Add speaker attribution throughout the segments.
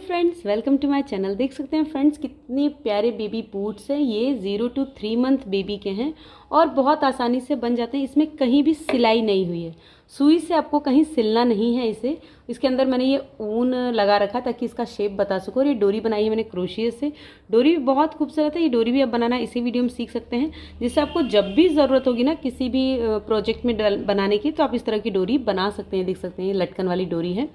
Speaker 1: Friends, welcome to my channel. देख सकते हैं फ्रेंड्स कितने प्यारे बेबी बूट्स हैं। ये 0 to 3 मंथ बेबी के हैं और बहुत आसानी से बन जाते हैं। इसमें कहीं भी सिलाई नहीं हुई है, सुई से आपको कहीं सिलना नहीं है इसे। इसके अंदर मैंने ये ऊन लगा रखा ताकि इसका शेप बता सकूँ। और ये डोरी बनाई है मैंने क्रोशिया से। डोरी भी बहुत खूबसूरत है। ये डोरी भी आप बनाना इसी वीडियो में सीख सकते हैं, जिससे आपको जब भी ज़रूरत होगी ना किसी भी प्रोजेक्ट में बनाने की, तो आप इस तरह की डोरी बना सकते हैं। देख सकते हैं ये लटकन वाली डोरी है,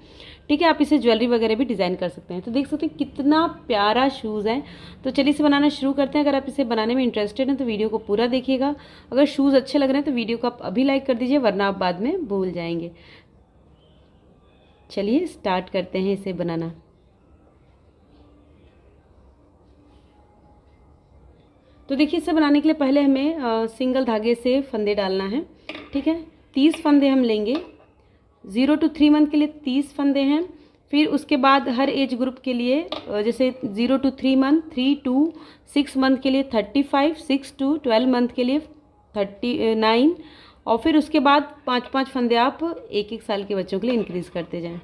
Speaker 1: ठीक है। आप इसे ज्वेलरी वगैरह भी डिज़ाइन कर सकते हैं। तो देख सकते हैं कितना प्यारा शूज़ है। तो चलिए इसे बनाना शुरू करते हैं। अगर आप इसे बनाने में इंटरेस्टेड हैं तो वीडियो को पूरा देखिएगा। अगर शूज़ अच्छे लग रहे हैं तो वीडियो को आप अभी लाइक कर दीजिए, वरना आप बाद में भूल जाएंगे। चलिए स्टार्ट करते हैं इसे बनाना। तो देखिए इसे बनाने के लिए पहले हमें सिंगल धागे से फंदे डालना है, ठीक है। 30 फंदे हम लेंगे। 0 to 3 मंथ के लिए 30 फंदे हैं। फिर उसके बाद हर एज ग्रुप के लिए जैसे 0 to 3 मंथ, 3 to 6 मंथ के लिए 35, 6 to 12 मंथ के लिए 39, और फिर उसके बाद 5-5 फंदे आप 1-1 साल के बच्चों के लिए इंक्रीज़ करते जाएं,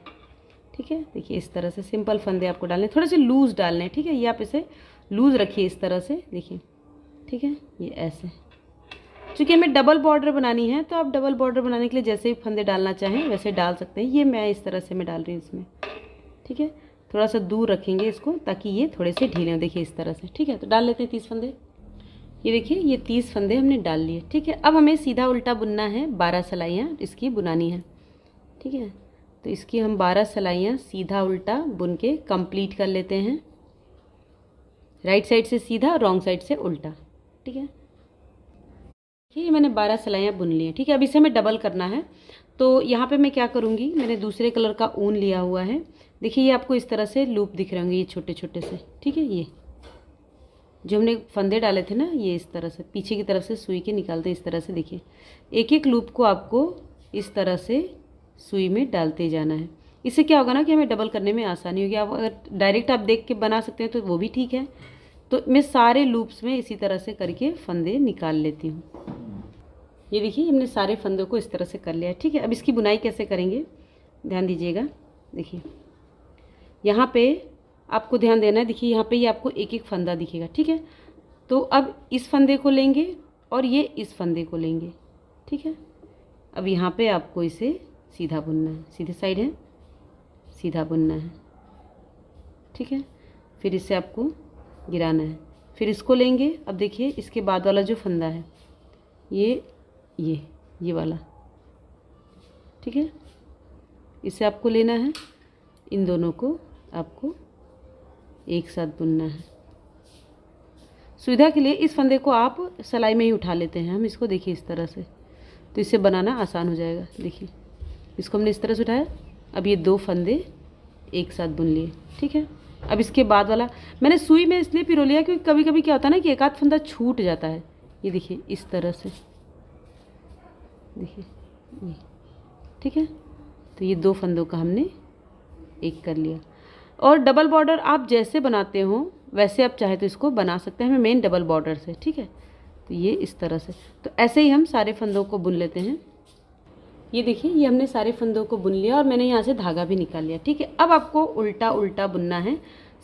Speaker 1: ठीक है। देखिए इस तरह से सिंपल फंदे आपको डालने, थोड़े से लूज़ डालने हैं, ठीक है। ये आप इसे लूज़ रखिए इस तरह से, देखिए, ठीक है। ये ऐसे, चूँकि हमें डबल बॉर्डर बनानी है तो आप डबल बॉर्डर बनाने के लिए जैसे भी फंदे डालना चाहें वैसे डाल सकते हैं। ये मैं इस तरह से मैं डाल रही हूँ इसमें, ठीक है। थोड़ा सा दूर रखेंगे इसको ताकि ये थोड़े से ढीले हों, देखिए इस तरह से, ठीक है। तो डाल लेते हैं 30 फंदे। ये देखिए ये 30 फंदे हमने डाल लिए, ठीक है। अब हमें सीधा उल्टा बुनना है। 12 सिलाइयाँ इसकी बुनानी है, ठीक है। तो इसकी हम 12 सिलाइयाँ सीधा उल्टा बुन के कंप्लीट कर लेते हैं। राइट साइड से सीधा, रॉन्ग साइड से उल्टा, ठीक है। ये मैंने 12 सिलाइयाँ बुन ली हैं, ठीक है। अब इसे हमें डबल करना है। तो यहाँ पे मैं क्या करूँगी, मैंने दूसरे कलर का ऊन लिया हुआ है। देखिए ये आपको इस तरह से लूप दिख रहे होंगे, ये छोटे छोटे से, ठीक है। ये जो हमने फंदे डाले थे ना, ये इस तरह से पीछे की तरफ से सुई के निकालते हैं इस तरह से। देखिए एक एक लूप को आपको इस तरह से सुई में डालते जाना है। इससे क्या होगा ना कि हमें डबल करने में आसानी होगी। आप अगर डायरेक्ट आप देख के बना सकते हैं तो वो भी ठीक है। तो मैं सारे लूप्स में इसी तरह से करके फंदे निकाल लेती हूँ। ये देखिए हमने सारे फंदों को इस तरह से कर लिया है, ठीक है। अब इसकी बुनाई कैसे करेंगे ध्यान दीजिएगा। देखिए यहाँ पे आपको ध्यान देना है। देखिए यहाँ पे ये आपको एक एक फंदा दिखेगा, ठीक है। तो अब इस फंदे को लेंगे और ये इस फंदे को लेंगे, ठीक है। अब यहाँ पे आपको इसे सीधा बुनना है, सीधे साइड है, सीधा बुनना है, ठीक है। फिर इसे आपको गिराना है, फिर इसको लेंगे। अब देखिए इसके बाद वाला जो फंदा है ये वाला, ठीक है। इसे आपको लेना है, इन दोनों को आपको एक साथ बुनना है। सुविधा के लिए इस फंदे को आप सिलाई में ही उठा लेते हैं हम इसको, देखिए इस तरह से, तो इससे बनाना आसान हो जाएगा। देखिए इसको हमने इस तरह से उठाया। अब ये 2 फंदे एक साथ बुन लिए, ठीक है। अब इसके बाद वाला मैंने सुई में इसलिए पिरो लिया क्योंकि कभी कभी क्या होता है ना कि एक आध फंदा छूट जाता है। ये देखिए इस तरह से, देखिए ये, ठीक है। तो ये 2 फंदों का हमने एक कर लिया। और डबल बॉर्डर आप जैसे बनाते हो वैसे आप चाहे तो इसको बना सकते हैं, हमें मेन डबल बॉर्डर से, ठीक है। तो ये इस तरह से, तो ऐसे ही हम सारे फंदों को बुन लेते हैं। ये देखिए ये हमने सारे फंदों को बुन लिया और मैंने यहाँ से धागा भी निकाल लिया, ठीक है। अब आपको उल्टा उल्टा बुनना है।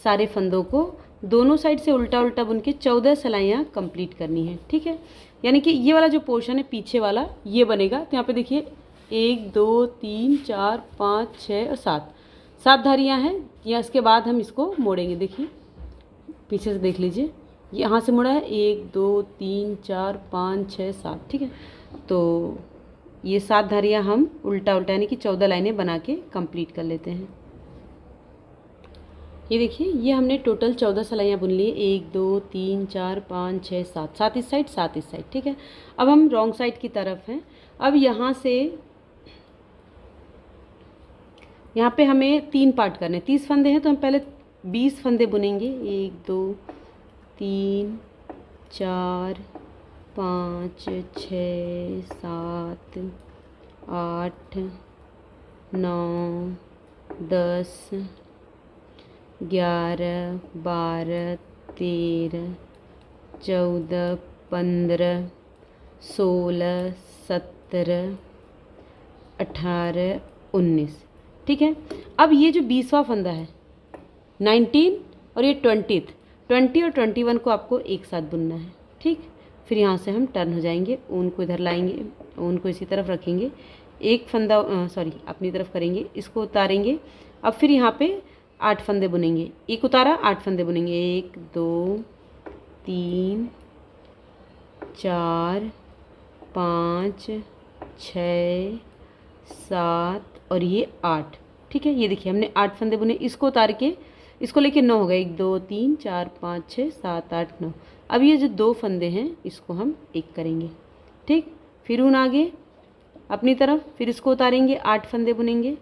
Speaker 1: सारे फंदों को दोनों साइड से उल्टा उल्टा बुन के 14 सिलाइयाँ कंप्लीट करनी है, ठीक है। यानी कि ये वाला जो पोर्शन है पीछे वाला ये बनेगा। तो यहाँ पे देखिए 1 2 3 4 5 6 और 7 धारियाँ हैं। या इसके बाद हम इसको मोड़ेंगे, देखिए पीछे से देख लीजिए, यहाँ से मुड़ा है 1 2 3 4 5 6 7, ठीक है। तो ये 7 धारियाँ हम उल्टा उल्टा यानी कि 14 लाइनें बना के कंप्लीट कर लेते हैं। ये देखिए ये हमने टोटल 14 सिलाइयाँ बुन ली, 1 2 3 4 5 6 7, 7 इस साइड 7 इस साइड, ठीक है। अब हम रॉन्ग साइड की तरफ हैं। अब यहाँ से यहाँ पे हमें 3 पार्ट करने हैं। 30 फंदे हैं तो हम पहले 20 फंदे बुनेंगे। 1 2 3 4 5 6 7 8 9 10 11 12 13 14 15 16 17 18 19, ठीक है। अब ये जो 20वां फंदा है 19 और ये 20 और 21 को आपको एक साथ बुनना है। ठीक, फिर यहाँ से हम टर्न हो जाएंगे, ऊन को इधर लाएंगे, ऊन को इसी तरफ रखेंगे, एक फंदा अपनी तरफ करेंगे, इसको उतारेंगे। अब फिर यहाँ पे 8 फंदे बुनेंगे, एक उतारा 8 फंदे बुनेंगे, 1 2 3 4 5 6 7 और ये 8। ठीक है, ये देखिए हमने 8 फंदे बुने, इसको उतार के इसको लेके 9 हो गए, 1 2 3 4 5 6 7 8 9। अब ये जो 2 फंदे हैं इसको हम एक करेंगे। ठीक, फिर ऊन आगे अपनी तरफ, फिर इसको उतारेंगे, 8 फंदे बुनेंगे,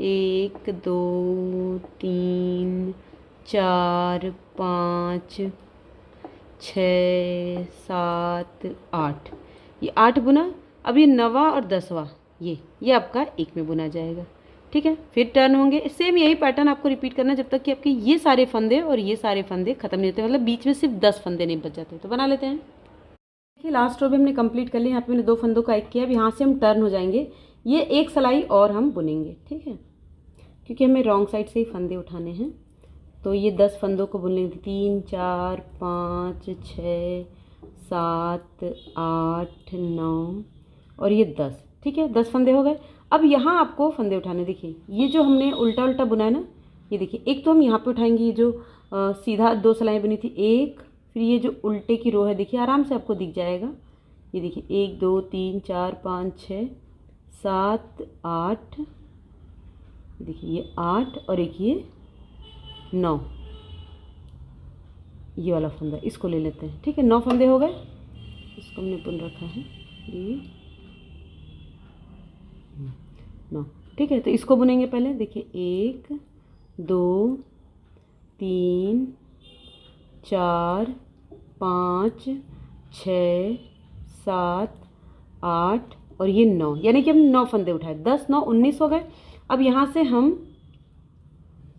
Speaker 1: 1 2 3 4 5 6 7 8। ये 8 बुना। अब ये 9वां और 10वां ये आपका एक में बुना जाएगा। ठीक है, फिर टर्न होंगे, सेम यही पैटर्न आपको रिपीट करना जब तक कि आपके ये सारे फंदे और ये सारे फंदे खत्म नहीं होते, मतलब बीच में सिर्फ 10 फंदे नहीं बच जाते। तो बना लेते हैं। देखिए लास्ट रो भी हमने कंप्लीट कर लिया, यहाँ पे मैंने 2 फंदों का एक किया। अब यहाँ से हम टर्न हो जाएंगे, ये एक सिलाई और हम बुनेंगे। ठीक है, क्योंकि हमें रॉन्ग साइड से ही फंदे उठाने हैं, तो ये 10 फंदों को बुन लेंगे, 3 4 5 6 7 8 9 और ये 10। ठीक है, 10 फंदे हो गए। अब यहाँ आपको फंदे उठाने, देखिए ये जो हमने उल्टा उल्टा बुना है ना, ये देखिए एक तो हम यहाँ पे उठाएंगे, ये जो सीधा 2 सिलाई बनी थी, एक, फिर ये जो उल्टे की रो है देखिए आराम से आपको दिख जाएगा, ये देखिए 1 2 3 4 5 6 7 8, देखिए ये 8 और एक ये 9, ये वाला फंदा, इसको ले लेते हैं। ठीक है, 9 फंदे हो गए, इसको हमने बुन रखा है, ये 9। ठीक है, तो इसको बुनेंगे पहले, देखिए 1 2 3 4 5 6 7 8 और ये 9, यानी कि हम 9 फंदे उठाए, 10 9 19 हो गए। अब यहाँ से हम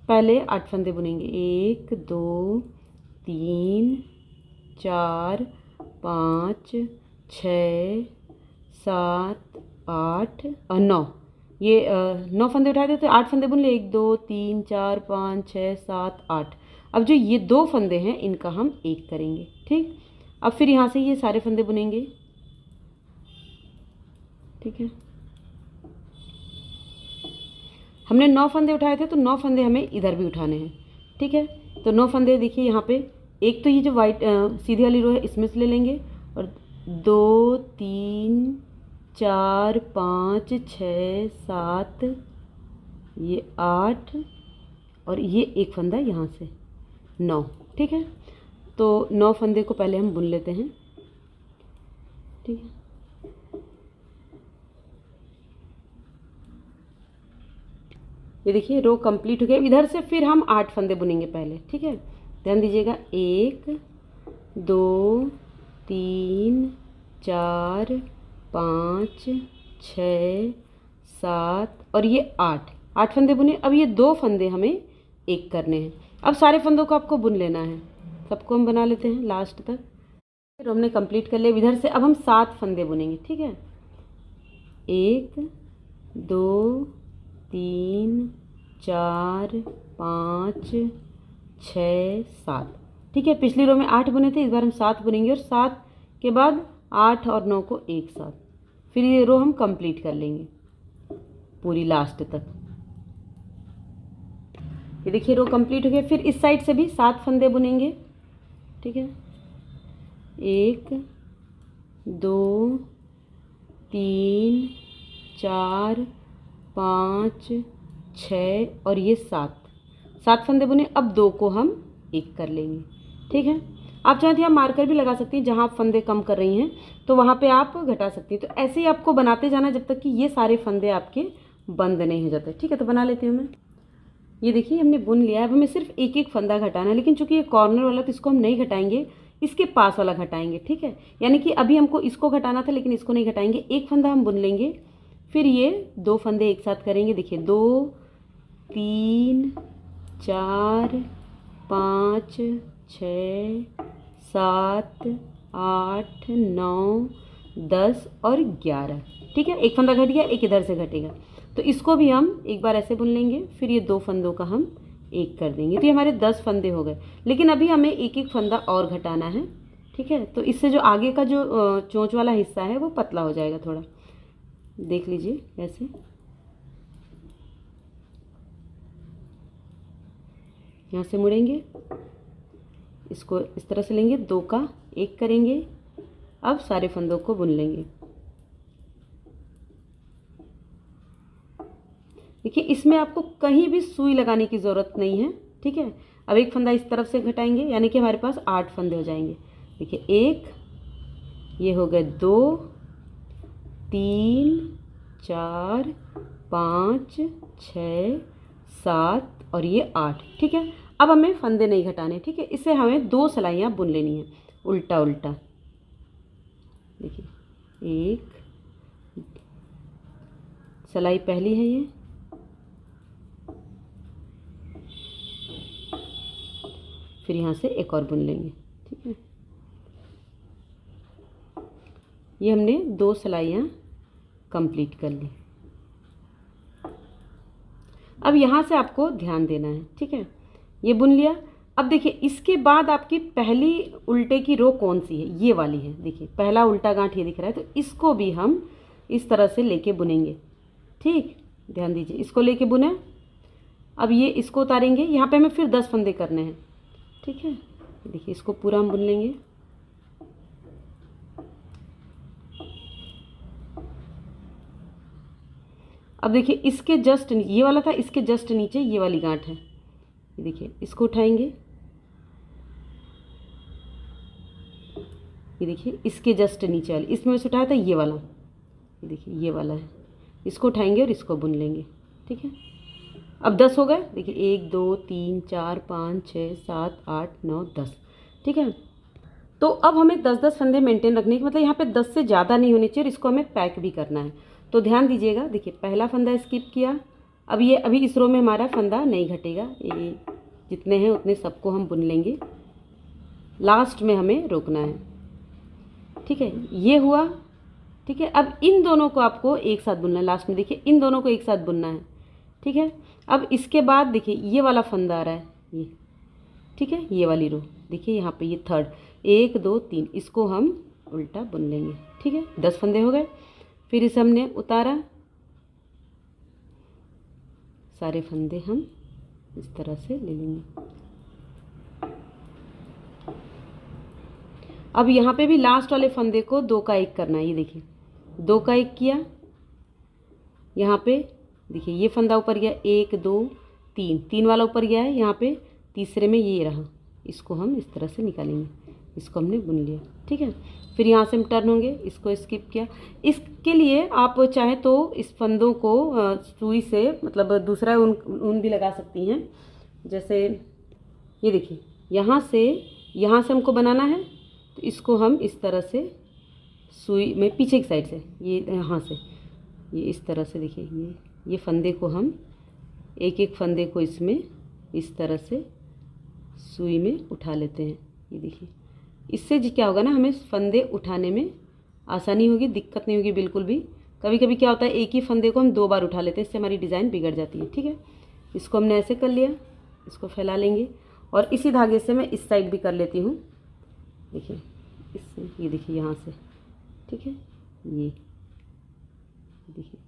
Speaker 1: पहले 8 फंदे बुनेंगे, 1 2 3 4 5 6 7 8 और 9, ये 9 फंदे उठाए थे तो 8 फंदे बुन लिए, 1 2 3 4 5 6 7 8। अब जो ये 2 फंदे हैं इनका हम एक करेंगे। ठीक, अब फिर यहाँ से ये सारे फंदे बुनेंगे। ठीक है, हमने 9 फंदे उठाए थे तो 9 फंदे हमें इधर भी उठाने हैं। ठीक है, तो 9 फंदे देखिए यहाँ पे, एक तो ये जो वाइट सीधी वाली रो है इसमें से ले लेंगे, और 2 3 4 5 6 7 ये 8 और ये एक फंदा यहाँ से 9। ठीक है, तो 9 फंदे को पहले हम बुन लेते हैं। ठीक है, ये देखिए रो कंप्लीट हो गया। इधर से फिर हम 8 फंदे बुनेंगे पहले। ठीक है, ध्यान दीजिएगा, 1 2 3 4 5 6 7 और ये 8 फंदे बुने। अब ये 2 फंदे हमें एक करने हैं। अब सारे फंदों को आपको बुन लेना है, सबको हम बना लेते हैं लास्ट तक। फिर हमने कंप्लीट कर लिया इधर से। अब हम 7 फंदे बुनेंगे। ठीक है, 1 2 3 4 5 6 7। ठीक है, पिछली रो में 8 बुने थे, इस बार हम 7 बुनेंगे और 7 के बाद 8 और 9 को एक साथ, फिर ये रो हम कंप्लीट कर लेंगे पूरी लास्ट तक। ये देखिए रो कंप्लीट हो गया। फिर इस साइड से भी 7 फंदे बुनेंगे। ठीक है, 1 2 3 4 5 6 और ये 7 फंदे बुने। अब 2 को हम एक कर लेंगे। ठीक है, आप चाहें तो यहाँ मार्कर भी लगा सकती हैं, जहाँ आप फंदे कम कर रही हैं तो वहाँ पे आप घटा सकती हैं। तो ऐसे ही आपको बनाते जाना जब तक कि ये सारे फंदे आपके बंद नहीं हो जाते। ठीक है, तो बना लेती हूँ मैं। ये देखिए हमने बुन लिया है। अब हमें सिर्फ एक एक फंदा घटाना है, लेकिन चूंकि ये कॉर्नर वाला तो इसको हम नहीं घटाएंगे, इसके पास वाला घटाएंगे। ठीक है, यानी कि अभी हमको इसको घटाना था लेकिन इसको नहीं घटाएंगे। एक फंदा हम बुन लेंगे, फिर ये 2 फंदे एक साथ करेंगे। देखिए 2 3 4 5 6 7 8 9 10 और 11। ठीक है, एक फंदा घट गया, एक इधर से घटेगा, तो इसको भी हम एक बार ऐसे बुन लेंगे। फिर ये 2 फंदों का हम एक कर देंगे, तो ये हमारे 10 फंदे हो गए। लेकिन अभी हमें एक एक फंदा और घटाना है, ठीक है। तो इससे जो आगे का जो चोंच वाला हिस्सा है वो पतला हो जाएगा थोड़ा। देख लीजिए ऐसे, यहाँ से मुड़ेंगे, इसको इस तरह से लेंगे, 2 का 1 करेंगे। अब सारे फंदों को बुन लेंगे। देखिए इसमें आपको कहीं भी सुई लगाने की ज़रूरत नहीं है, ठीक है। अब एक फंदा इस तरफ से घटाएंगे, यानी कि हमारे पास 8 फंदे हो जाएंगे। देखिए 1, ये हो गए 2, 3, 4, 5, 6, 7 और ये 8, ठीक है। अब हमें फंदे नहीं घटाने, ठीक है। इससे हमें 2 सिलाइयाँ बुन लेनी है उल्टा उल्टा। देखिए 1 सिलाई पहली है ये, फिर यहाँ से एक और बुन लेंगे, ठीक है। ये हमने 2 सिलाइयाँ कंप्लीट कर ली। अब यहाँ से आपको ध्यान देना है, ठीक है। ये बुन लिया। अब देखिए इसके बाद आपकी पहली उल्टे की रो कौन सी है, ये वाली है। देखिए पहला उल्टा गांठ ये दिख रहा है, तो इसको भी हम इस तरह से लेके बुनेंगे, ठीक। ध्यान दीजिए, इसको लेके बुने। अब ये इसको उतारेंगे, यहाँ पे हमें फिर 10 फंदे करने हैं, ठीक है। देखिए इसको पूरा हम बुन लेंगे। अब देखिए इसके जस्ट ये वाला था, इसके जस्ट नीचे ये वाली गांठ है। ये देखिए इसको उठाएंगे, ये देखिए इसके जस्ट नीचे वाली, इसमें से उठाया था ये वाला, ये देखिए ये वाला है। इसको उठाएंगे और इसको बुन लेंगे, ठीक है। अब 10 हो गए। देखिए 1 2 3 4 5 6 7 8 9 10, ठीक है। तो अब हमें 10-10 फंदे मेंटेन रखने की, मतलब यहाँ पे 10 से ज़्यादा नहीं होने चाहिए और इसको हमें पैक भी करना है। तो ध्यान दीजिएगा, देखिए पहला फंदा स्किप किया। अब ये अभी इस रो में हमारा फंदा नहीं घटेगा, ये जितने हैं उतने सबको हम बुन लेंगे। लास्ट में हमें रोकना है, ठीक है। ये हुआ, ठीक है। अब इन दोनों को आपको एक साथ बुनना है। लास्ट में देखिए इन दोनों को एक साथ बुनना है, ठीक है। अब इसके बाद देखिए ये वाला फंदा आ रहा है, ये, ठीक है। ये वाली रो देखिए यहाँ पे, ये थर्ड, 1 2 3, इसको हम उल्टा बुन लेंगे, ठीक है। 10 फंदे हो गए। फिर इसे हमने उतारा, सारे फंदे हम इस तरह से ले लेंगे। अब यहाँ पे भी लास्ट वाले फंदे को 2 का 1 करना है। ये देखिए 2 का 1 किया, यहाँ पे देखिए ये फंदा ऊपर गया, 1 2 3, 3 वाला ऊपर गया है। यहाँ पे तीसरे में ये रहा, इसको हम इस तरह से निकालेंगे। इसको हमने बुन लिया, ठीक है। फिर यहाँ से हम टर्न होंगे, इसको स्किप किया। इसके लिए आप चाहे तो इस फंदों को सुई से, मतलब दूसरा ऊन भी लगा सकती हैं। जैसे ये देखिए यहाँ से हमको बनाना है, तो इसको हम इस तरह से सुई में पीछे की साइड से, ये यहाँ से ये इस तरह से, देखिए ये फंदे को हम एक एक फंदे को इसमें इस तरह से सुई में उठा लेते हैं। ये देखिए इससे जी क्या होगा ना, हमें फंदे उठाने में आसानी होगी, दिक्कत नहीं होगी बिल्कुल भी। कभी कभी क्या होता है, एक ही फंदे को हम 2 बार उठा लेते हैं, इससे हमारी डिज़ाइन बिगड़ जाती है, ठीक है। इसको हमने ऐसे कर लिया, इसको फैला लेंगे और इसी धागे से मैं इस साइड भी कर लेती हूँ। देखिए इससे, ये देखिए यहाँ से, ठीक है। ये देखिए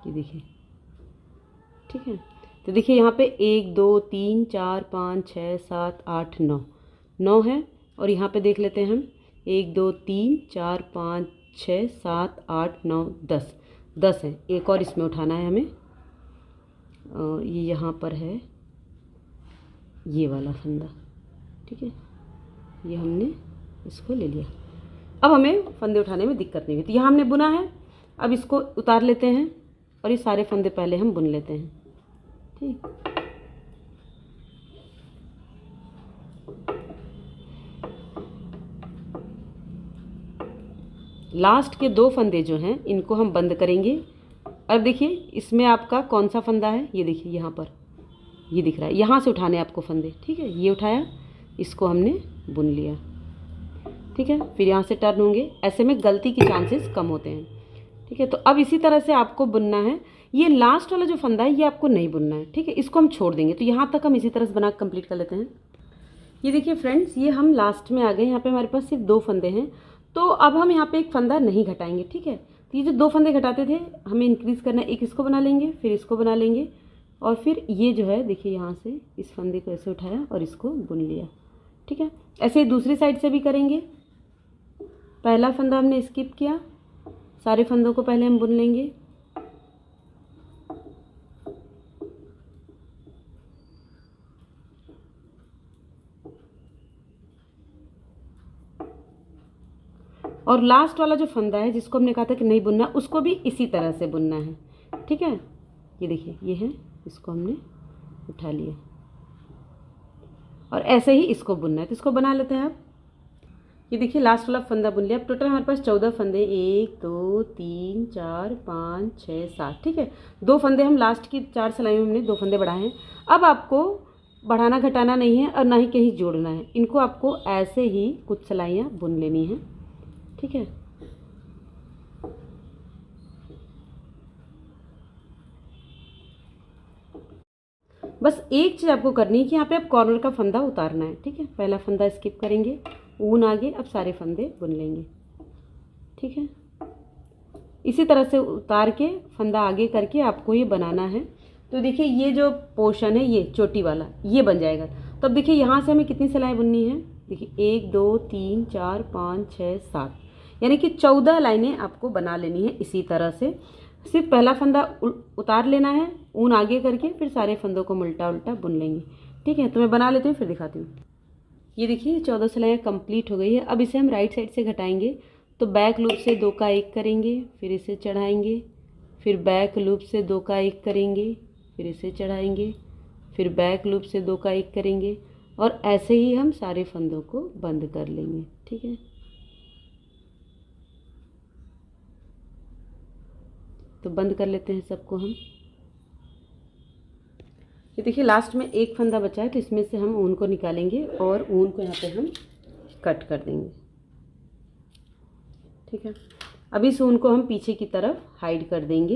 Speaker 1: देखिए, ठीक है। तो देखिए यहाँ पे 1 2 3 4 5 6 7 8 9, 9 है। और यहाँ पे देख लेते हैं हम, 1 2 3 4 5 6 7 8 9 10, 10 है। एक और इसमें उठाना है हमें, ये यहाँ पर है ये वाला फंदा, ठीक है। ये हमने इसको ले लिया। अब हमें फंदे उठाने में दिक्कत नहीं हुई। तो यहाँ हमने बुना है, अब इसको उतार लेते हैं और ये सारे फंदे पहले हम बुन लेते हैं, ठीक। लास्ट के 2 फंदे जो हैं इनको हम बंद करेंगे। अब देखिए इसमें आपका कौन सा फंदा है, ये देखिए यहाँ पर ये दिख रहा है, यहाँ से उठाने आपको फंदे, ठीक है। ये उठाया, इसको हमने बुन लिया, ठीक है, फिर यहाँ से टर्न होंगे। ऐसे में गलती के चांसेस कम होते हैं। ठीक है, तो अब इसी तरह से आपको बुनना है। ये लास्ट वाला जो फंदा है ये आपको नहीं बुनना है। ठीक है, इसको हम छोड़ देंगे। तो यहाँ तक हम इसी तरह से बना कंप्लीट कर लेते हैं। ये देखिए फ्रेंड्स, ये हम लास्ट में आ गए। यहाँ पे हमारे पास सिर्फ 2 फंदे हैं। तो अब हम यहाँ पे एक फंदा नहीं घटाएंगे। ठीक है, तो ये जो 2 फंदे घटाते थे हमें इंक्रीज़ करना है। एक इसको बना लेंगे, फिर इसको बना लेंगे, और फिर ये जो है देखिए यहाँ से इस फंदे को ऐसे उठाया और इसको बुन लिया। ठीक है, ऐसे दूसरी साइड से भी करेंगे। पहला फंदा हमने स्किप किया, सारे फंदों को पहले हम बुन लेंगे। और लास्ट वाला जो फंदा है जिसको हमने कहा था कि नहीं बुनना, उसको भी इसी तरह से बुनना है। ठीक है, ये देखिए ये है, इसको हमने उठा लिया और ऐसे ही इसको बुनना है। तो इसको बना लेते हैं आप। ये देखिए लास्ट वाला फंदा बुन लिया। अब टोटल हमारे पास 14 फंदे, 1 2 3 4 5 6 7। ठीक है, 2 फंदे हम लास्ट की 4 सिलाइयों में हमने 2 फंदे बढ़ाए हैं। अब आपको बढ़ाना घटाना नहीं है और ना ही कहीं जोड़ना है। इनको आपको ऐसे ही कुछ सिलाइयाँ बुन लेनी है। ठीक है, बस एक चीज़ आपको करनी है कि यहाँ पे आप कॉर्नर का फंदा उतारना है। ठीक है, पहला फंदा स्किप करेंगे, ऊन आगे, अब सारे फंदे बुन लेंगे। ठीक है, इसी तरह से उतार के फंदा आगे करके आपको ये बनाना है। तो देखिए ये जो पोर्शन है ये चोटी वाला ये बन जाएगा। तो अब देखिए यहाँ से हमें कितनी सिलाई बुननी है। देखिए 1 2 3 4 5 6 7, यानी कि 14 लाइनें आपको बना लेनी है इसी तरह से। सिर्फ पहला फंदा उतार लेना है, ऊन आगे करके, फिर सारे फंदों को उल्टा उल्टा बुन लेंगे। ठीक है, तो मैं बना लेती हूँ फिर दिखाती हूँ। ये देखिए 14 सिलाइयाँ कंप्लीट हो गई है। अब इसे हम राइट साइड से घटाएंगे। तो बैक लूप से 2 का 1 करेंगे, फिर इसे चढ़ाएंगे, फिर बैक लूप से 2 का 1 करेंगे, फिर इसे चढ़ाएंगे, फिर बैक लूप से 2 का 1 करेंगे, और ऐसे ही हम सारे फंदों को बंद कर लेंगे। ठीक है, तो बंद कर लेते हैं सबको हम। ये देखिए लास्ट में एक फंदा बचा है, तो इसमें से हम ऊन को निकालेंगे और ऊन को यहाँ पे हम कट कर देंगे। ठीक है, अब इस ऊन को हम पीछे की तरफ हाइड कर देंगे।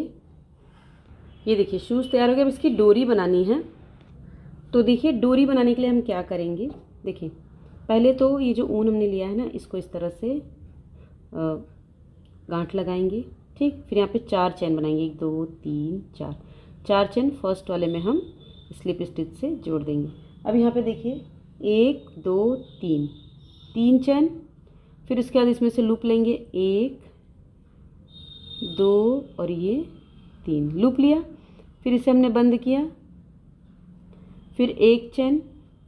Speaker 1: ये देखिए शूज़ तैयार हो गया। अब इसकी डोरी बनानी है। तो देखिए डोरी बनाने के लिए हम क्या करेंगे। देखिए पहले तो ये जो ऊन हमने लिया है ना, इसको इस तरह से गांठ लगाएंगे। ठीक, फिर यहाँ पे 4 चैन बनाएंगे, 1 2 3 4। 4 चैन फर्स्ट वाले में हम स्लिप स्टिच से जोड़ देंगे। अब यहाँ पे देखिए 1 2 3, 3 चैन, फिर उसके बाद इसमें से लूप लेंगे, 1 2 और ये 3 लूप लिया, फिर इसे हमने बंद किया, फिर 1 चैन,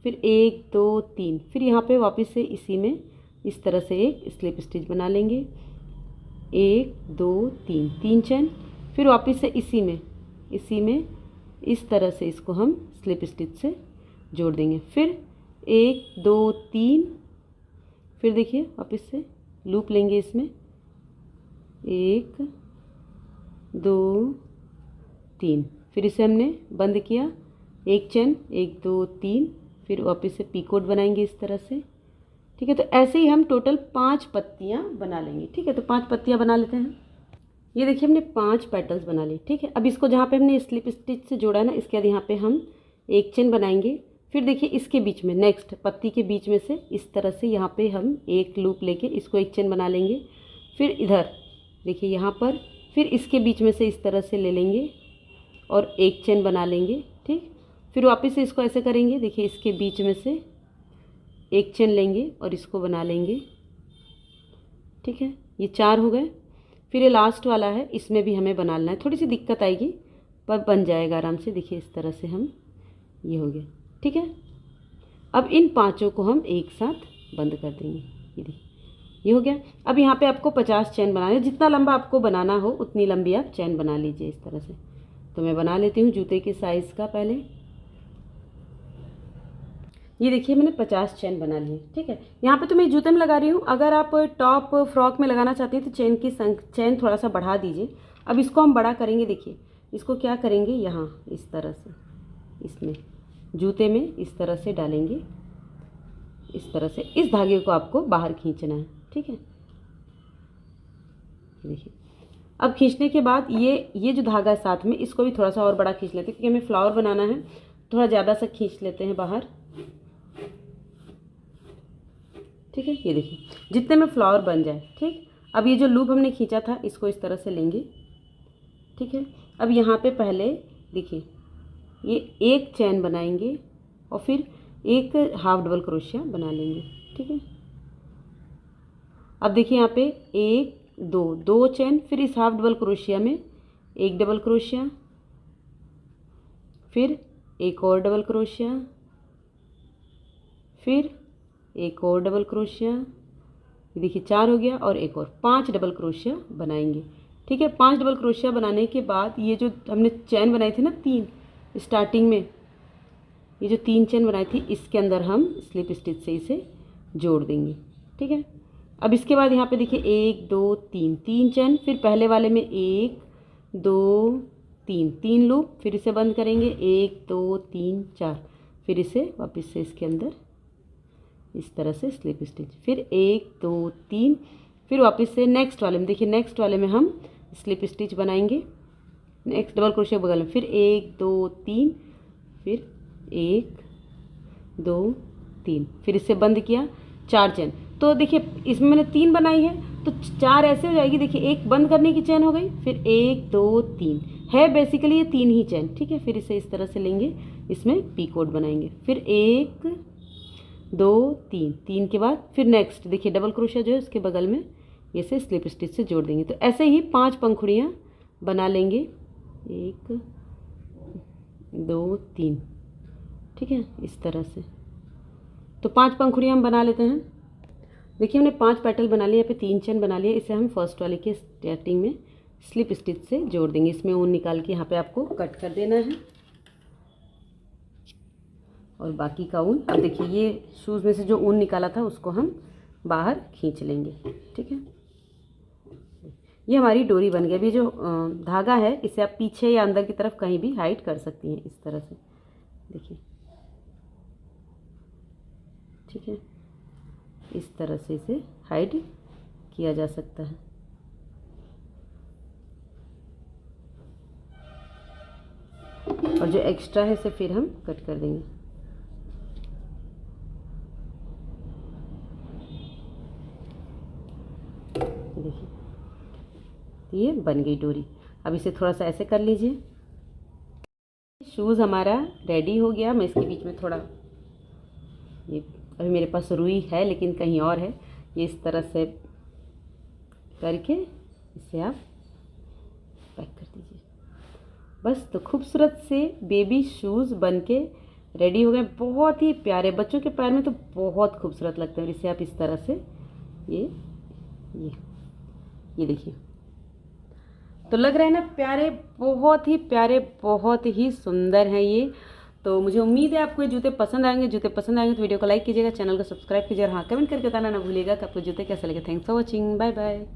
Speaker 1: फिर 1 2 3, फिर यहाँ पे वापस से इसी में इस तरह से एक स्लिप स्टिच बना लेंगे, 1 2 3, 3 चैन, फिर वापस से इसी में इस तरह से इसको हम स्लिप स्टिच से जोड़ देंगे, फिर 1 2 3, फिर देखिए वापस से लूप लेंगे इसमें, 1 2 3, फिर इसे हमने बंद किया, 1 चैन, 1 2 3, फिर वापस से पीकोट बनाएंगे इस तरह से। ठीक है, तो ऐसे ही हम टोटल 5 पत्तियाँ बना लेंगे। ठीक है, तो 5 पत्तियाँ बना लेते हैं। ये देखिए हमने 5 पेटल्स बना ली। ठीक है, अब इसको जहाँ पे हमने स्लिप स्टिच से जोड़ा है ना, इसके बाद यहाँ पे हम 1 चेन बनाएंगे। फिर देखिए इसके बीच में नेक्स्ट पत्ती के बीच में से इस तरह से यहाँ पे हम एक लूप लेके इसको 1 चेन बना लेंगे। फिर इधर देखिए यहाँ पर फिर इसके बीच में से इस तरह से ले लेंगे और 1 चेन बना लेंगे। ठीक, फिर वापस से इसको ऐसे करेंगे, देखिए इसके बीच में से 1 चेन लेंगे और इसको बना लेंगे। ठीक है, ये 4 हो गए। फिर ये लास्ट वाला है, इसमें भी हमें बना लेना है। थोड़ी सी दिक्कत आएगी पर बन जाएगा आराम से। देखिए इस तरह से हम, ये हो गया। ठीक है, अब इन 5 को हम एक साथ बंद कर देंगे। ये देखिए ये हो गया। अब यहाँ पे आपको 50 चैन बनाने, जितना लंबा आपको बनाना हो उतनी लंबी आप चैन बना लीजिए इस तरह से। तो मैं बना लेती हूँ जूते के साइज़ का पहले। ये देखिए मैंने 50 चैन बना ली। ठीक है, यहाँ पे तो मैं जूते में लगा रही हूँ। अगर आप टॉप फ्रॉक में लगाना चाहती हैं तो चैन थोड़ा सा बढ़ा दीजिए। अब इसको हम बड़ा करेंगे। देखिए इसको क्या करेंगे, यहाँ इस तरह से इसमें जूते में इस तरह से डालेंगे। इस तरह से इस धागे को आपको बाहर खींचना है। ठीक है। देखिए अब खींचने के बाद ये जो धागा है साथ में, इसको भी थोड़ा सा और बड़ा खींच लेते हैं, क्योंकि हमें फ्लावर बनाना है। थोड़ा ज़्यादा सा खींच लेते हैं बाहर, ठीक है। ये देखिए जितने में फ्लावर बन जाए, ठीक। अब ये जो लूप हमने खींचा था इसको इस तरह से लेंगे, ठीक है। अब यहाँ पे पहले देखिए ये एक चैन बनाएंगे और फिर एक हाफ डबल क्रोशिया बना लेंगे, ठीक है। अब देखिए यहाँ पे एक दो चैन, फिर इस हाफ डबल क्रोशिया में एक डबल क्रोशिया, फिर एक और डबल क्रोशिया, फिर एक और डबल क्रोशिया। ये देखिए 4 हो गया, और एक और 5 डबल क्रोशिया बनाएंगे, ठीक है। 5 डबल क्रोशिया बनाने के बाद ये जो हमने चैन बनाई थी ना 3 स्टार्टिंग में, ये जो 3 चैन बनाई थी इसके अंदर हम स्लिप स्टिच से इसे जोड़ देंगे, ठीक है। अब इसके बाद यहाँ पे देखिए 1 2 3 चैन, फिर पहले वाले में 1 2 3 लूप, फिर इसे बंद करेंगे 1 2 3 4, फिर इसे वापस से इसके अंदर इस तरह से स्लिप स्टिच, फिर 1 2 3, फिर वापस से नेक्स्ट वाले में, देखिए नेक्स्ट वाले में हम स्लिप स्टिच बनाएंगे, नेक्स्ट डबल क्रोशिया बगल में, फिर 1 2 3, फिर 1 2 3, फिर इसे बंद किया 4 चैन। तो देखिए इसमें मैंने 3 बनाई है तो 4 ऐसे हो जाएगी, देखिए एक बंद करने की चैन हो गई, फिर 1 2 3 है, बेसिकली ये 3 ही चैन, ठीक है। फिर इसे इस तरह से लेंगे, इसमें पी कोड बनाएंगे, फिर 1 2 3 के बाद फिर नेक्स्ट देखिए डबल क्रोशिया जो है उसके बगल में इसे स्लिप स्टिच से जोड़ देंगे। तो ऐसे ही 5 पंखुड़ियाँ बना लेंगे, 1 2 3, ठीक है, इस तरह से। तो 5 पंखुड़ियाँ हम बना लेते हैं। देखिए हमने 5 पेटल बना लिए, यहाँ पे 3 चैन बना लिए, इसे हम फर्स्ट वाले के स्टार्टिंग में स्लिप स्टिच से जोड़ देंगे। इसमें ऊन निकाल के यहाँ पे आपको कट कर देना है, और बाकी का ऊन, अब देखिए ये शूज़ में से जो ऊन निकाला था उसको हम बाहर खींच लेंगे, ठीक है। ये हमारी डोरी बन गई। अभी जो धागा है इसे आप पीछे या अंदर की तरफ कहीं भी हाइड कर सकती हैं, इस तरह से देखिए, ठीक है। इस तरह से इसे हाइड किया जा सकता है। और जो एक्स्ट्रा है इसे फिर हम कट कर देंगे। देखिए ये बन गई डोरी। अब इसे थोड़ा सा ऐसे कर लीजिए। शूज़ हमारा रेडी हो गया। मैं इसके बीच में थोड़ा, ये अभी मेरे पास रुई है लेकिन कहीं और है, ये इस तरह से करके इसे आप पैक कर दीजिए बस। तो खूबसूरत से बेबी शूज़ बनके रेडी हो गए। बहुत ही प्यारे, बच्चों के पैर में तो बहुत खूबसूरत लगते हैं। इसे आप इस तरह से ये देखिए, तो लग रहा है ना प्यारे, बहुत ही प्यारे, बहुत ही सुंदर हैं ये। तो मुझे उम्मीद है आपको ये जूते पसंद आएंगे। जूते पसंद आएंगे तो वीडियो को लाइक कीजिएगा, चैनल को सब्सक्राइब कीजिए और हाँ कमेंट करके बताना ना भूलिएगा कि आपको जूते कैसे लगे। Thanks for watching, bye bye.